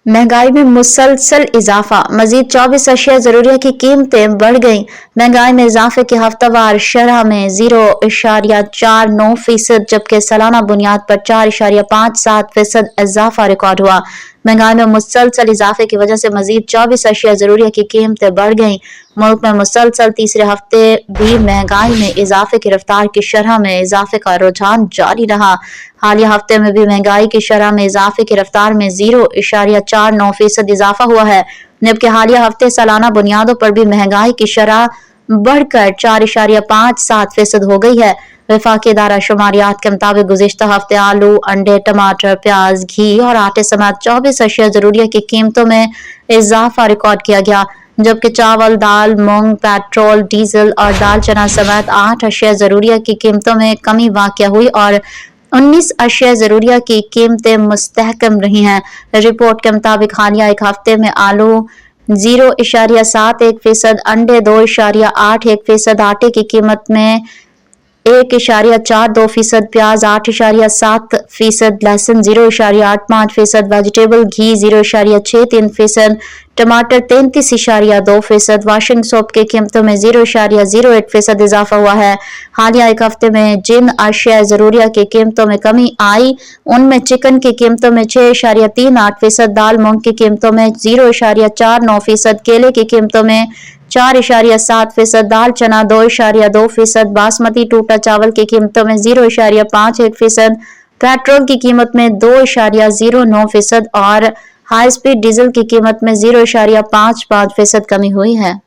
महंगाई में मुसलसल इजाफा, मजीद 24 अशिया ज़रूरिया की कीमतें बढ़ गईं। महंगाई में इजाफे की हफ्तावार शरह में 0.49%, जबकि सालाना बुनियाद पर 4.57% इजाफा रिकॉर्ड हुआ। महंगाई में मुसलसल इजाफे की वजह से मजीद 24 अशिया ज़रूरिया की कीमतें बढ़ गईं। मुल्क में मुसलसल तीसरे हफ्ते भी महंगाई में इजाफे की रफ्तार की शरह में इजाफे का रुझान जारी रहा। हालिया हफ्ते में भी महंगाई की शरह में इजाफे की रफ्तार में 0.49% इजाफा हुआ है, जबकि हालिया हफ्ते सालाना बुनियादों पर भी महंगाई की शरह बढ़कर 4.57% हो गई है। वफाकी इदारा शुमारियात के मुताबिक गुज़िश्ता हफ्ते आलू, अंडे, टमाटर, प्याज, घी और आटे समेत 24 अशिया ज़रूरिया की कीमतों में इजाफा रिकॉर्ड किया गया, जबकि चावल, दाल, मूंग, पेट्रोल, डीजल और दाल चना समेत 8 अशिया ज़रूरिया की कीमतों में कमी वाक़या हुई और 19 अशिया ज़रूरिया की कीमतें मुस्तहकम रही हैं। रिपोर्ट के मुताबिक हालिया एक हफ्ते में आलू 0.71%, अंडे 2.81%, आटे की कीमत में 1.42%, प्याज 8.7%, लहसुन 0.85%, वेजिटेबल घी 0.63%, टमाटर 33.2%, वाशिंग सोप की कीमतों में 0.01% इजाफा हुआ है। हालिया एक हफ्ते में जिन अशिया ज़रूरिया की कीमतों में कमी आई उनमें चिकन की कीमतों में 6.38%, दाल मूंग की कीमतों में 0.49%, केले की कीमतों में 4.7%, दाल चना 2.2%, बासमती टूटा चावल की कीमतों में 0.51%, पेट्रोल की कीमत में 2.09% और हाई स्पीड डीजल की कीमत में 0.55% कमी हुई है।